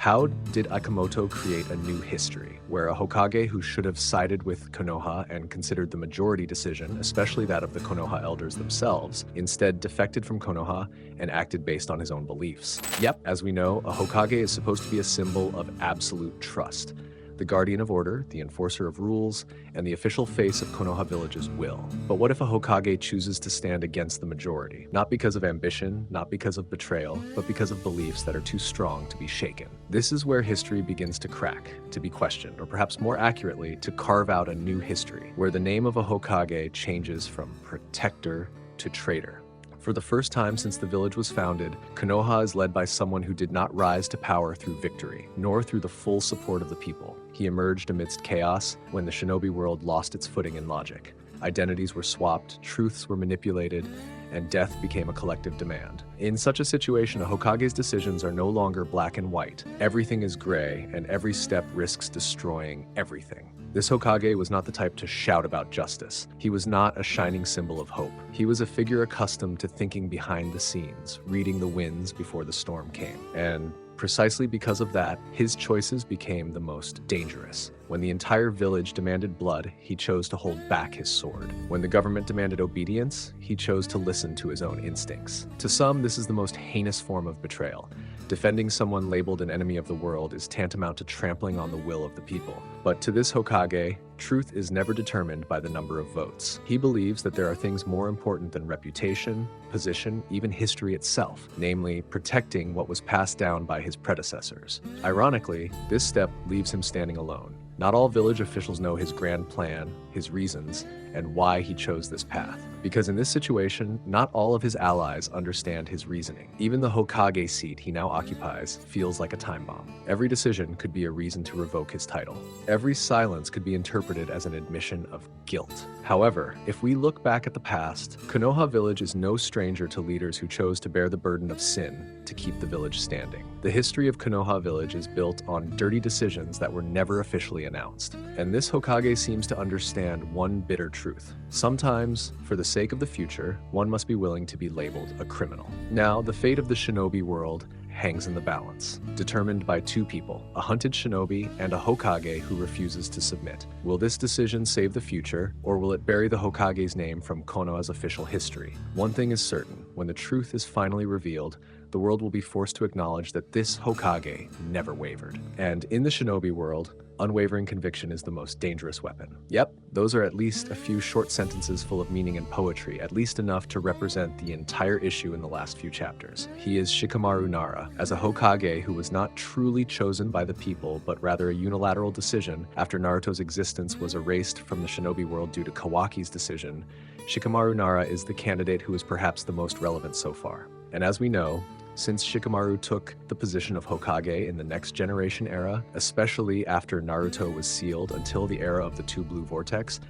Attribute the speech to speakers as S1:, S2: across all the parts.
S1: How did IKEMOTO create a new history, where a Hokage who should have sided with Konoha and considered the majority decision, especially that of the Konoha elders themselves, instead defected from Konoha and acted based on his own beliefs? Yep, as we know, a Hokage is supposed to be a symbol of absolute trust. The guardian of order, the enforcer of rules, and the official face of Konoha Village's will. But what if a Hokage chooses to stand against the majority? Not because of ambition, not because of betrayal, but because of beliefs that are too strong to be shaken. This is where history begins to crack, to be questioned, or perhaps more accurately, to carve out a new history, where the name of a Hokage changes from protector to traitor. For the first time since the village was founded, Konoha is led by someone who did not rise to power through victory, nor through the full support of the people. He emerged amidst chaos when the shinobi world lost its footing in logic. Identities were swapped, truths were manipulated, and death became a collective demand. In such a situation, a Hokage's decisions are no longer black and white. Everything is gray, and every step risks destroying everything. This Hokage was not the type to shout about justice. He was not a shining symbol of hope. He was a figure accustomed to thinking behind the scenes, reading the winds before the storm came. And precisely because of that, his choices became the most dangerous. When the entire village demanded blood, he chose to hold back his sword. When the government demanded obedience, he chose to listen to his own instincts. To some, this is the most heinous form of betrayal. Defending someone labeled an enemy of the world is tantamount to trampling on the will of the people. But to this Hokage, truth is never determined by the number of votes. He believes that there are things more important than reputation, position, even history itself, namely protecting what was passed down by his predecessors. Ironically, this step leaves him standing alone. Not all village officials know his grand plan, his reasons, and why he chose this path. Because in this situation, not all of his allies understand his reasoning. Even the Hokage seat he now occupies feels like a time bomb. Every decision could be a reason to revoke his title. Every silence could be interpreted as an admission of guilt. However, if we look back at the past, Konoha Village is no stranger to leaders who chose to bear the burden of sin to keep the village standing. The history of Konoha Village is built on dirty decisions that were never officially announced. And this Hokage seems to understand one bitter truth. Sometimes, for the sake of the future, one must be willing to be labeled a criminal. Now, the fate of the shinobi world hangs in the balance, determined by two people, a hunted shinobi and a Hokage who refuses to submit. Will this decision save the future, or will it bury the Hokage's name from Konoha's official history? One thing is certain, when the truth is finally revealed, the world will be forced to acknowledge that this Hokage never wavered. And in the shinobi world, unwavering conviction is the most dangerous weapon. Yep, those are at least a few short sentences full of meaning and poetry, at least enough to represent the entire issue in the last few chapters. He is Shikamaru Nara, as a Hokage who was not truly chosen by the people, but rather a unilateral decision after Naruto's existence was erased from the shinobi world due to Kawaki's decision. Shikamaru Nara is the candidate who is perhaps the most relevant so far. And as we know, since Shikamaru took the position of Hokage in the next generation era, especially after Naruto was sealed until the era of the two blue Vortex,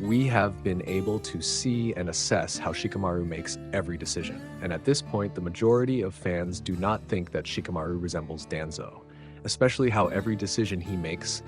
S1: we have been able to see and assess how Shikamaru makes every decision. And at this point, the majority of fans do not think that Shikamaru resembles Danzo, especially how every decision he makes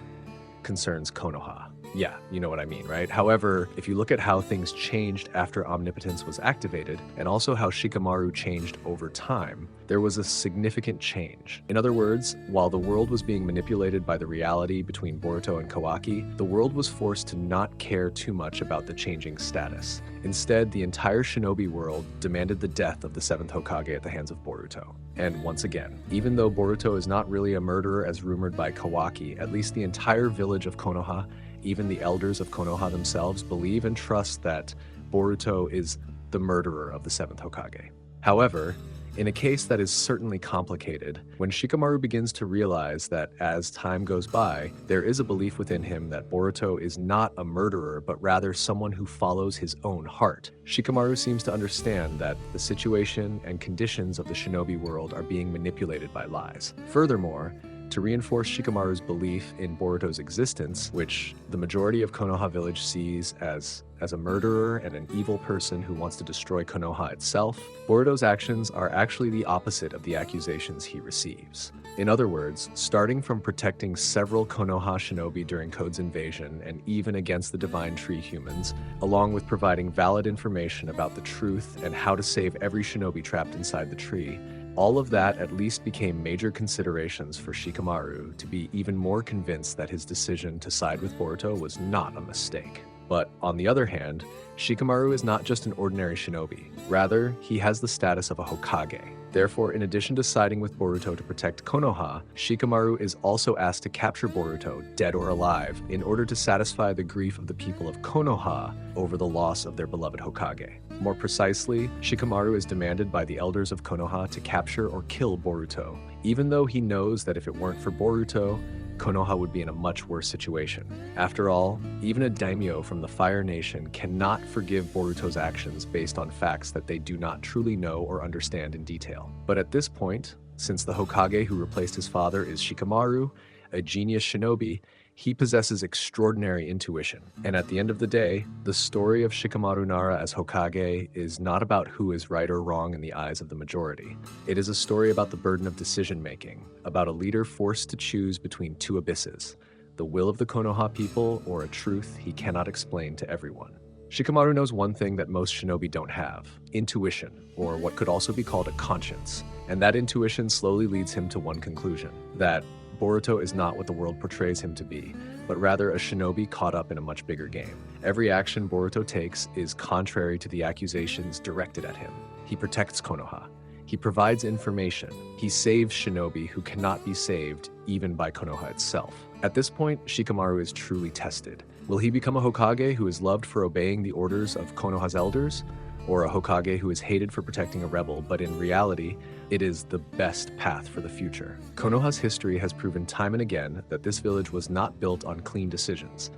S1: concerns Konoha. Yeah, you know what I mean, right? However, if you look at how things changed after Omnipotence was activated, and also how Shikamaru changed over time, there was a significant change. In other words, while the world was being manipulated by the reality between Boruto and Kawaki, the world was forced to not care too much about the changing status. Instead, the entire shinobi world demanded the death of the 7th Hokage at the hands of Boruto. And once again, even though Boruto is not really a murderer as rumored by Kawaki, at least the entire village of Konoha, even the elders of Konoha themselves, believe and trust that Boruto is the murderer of the 7th Hokage. However, in a case that is certainly complicated, when Shikamaru begins to realize that as time goes by, there is a belief within him that Boruto is not a murderer, but rather someone who follows his own heart, Shikamaru seems to understand that the situation and conditions of the shinobi world are being manipulated by lies. Furthermore, to reinforce Shikamaru's belief in Boruto's existence, which the majority of Konoha Village sees as a murderer and an evil person who wants to destroy Konoha itself, Boruto's actions are actually the opposite of the accusations he receives. In other words, starting from protecting several Konoha shinobi during Code's invasion and even against the Divine Tree humans, along with providing valid information about the truth and how to save every shinobi trapped inside the tree, All of that at least became major considerations for Shikamaru to be even more convinced that his decision to side with Boruto was not a mistake. But on the other hand, Shikamaru is not just an ordinary shinobi. Rather, he has the status of a Hokage. Therefore, in addition to siding with Boruto to protect Konoha, Shikamaru is also asked to capture Boruto, dead or alive, in order to satisfy the grief of the people of Konoha over the loss of their beloved Hokage. More precisely, Shikamaru is demanded by the elders of Konoha to capture or kill Boruto, even though he knows that if it weren't for Boruto, Konoha would be in a much worse situation. After all, even a daimyo from the Fire Nation cannot forgive Boruto's actions based on facts that they do not truly know or understand in detail. But at this point, since the Hokage who replaced his father is Shikamaru, a genius shinobi, he possesses extraordinary intuition. And at the end of the day, the story of Shikamaru Nara as Hokage is not about who is right or wrong in the eyes of the majority. It is a story about the burden of decision-making, about a leader forced to choose between two abysses, the will of the Konoha people or a truth he cannot explain to everyone. Shikamaru knows one thing that most shinobi don't have: intuition, or what could also be called a conscience. And that intuition slowly leads him to one conclusion: that Boruto is not what the world portrays him to be, but rather a shinobi caught up in a much bigger game. Every action Boruto takes is contrary to the accusations directed at him. He protects Konoha. He provides information. He saves shinobi who cannot be saved even by Konoha itself. At this point, Shikamaru is truly tested. Will he become a Hokage who is loved for obeying the orders of Konoha's elders? Or a Hokage who is hated for protecting a rebel, but in reality, it is the best path for the future. Konoha's history has proven time and again that this village was not built on clean decisions.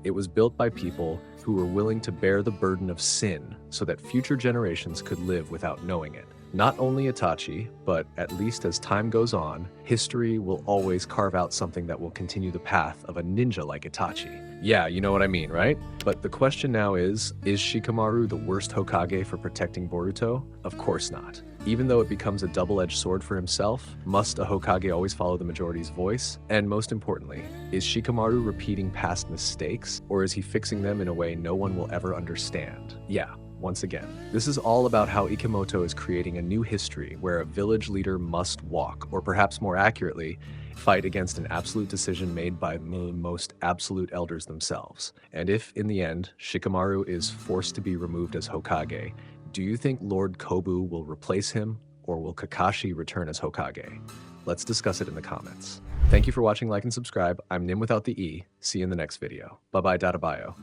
S1: It was built by people who were willing to bear the burden of sin so that future generations could live without knowing it. Not only Itachi, but at least as time goes on, history will always carve out something that will continue the path of a ninja like Itachi. Yeah, you know what I mean, right? But the question now is Shikamaru the worst Hokage for protecting Boruto? Of course not. Even though it becomes a double-edged sword for himself, must a Hokage always follow the majority's voice? And most importantly, is Shikamaru repeating past mistakes, or is he fixing them in a way no one will ever understand? Yeah. Once again, this is all about how IKEMOTO is creating a new history where a village leader must walk, or perhaps more accurately, fight against an absolute decision made by the most absolute elders themselves. And if, in the end, Shikamaru is forced to be removed as Hokage, do you think Lord Kobu will replace him, or will Kakashi return as Hokage? Let's discuss it in the comments. Thank you for watching, like, and subscribe. I'm Nim without the E. See you in the next video. Bye-bye, Data Bio.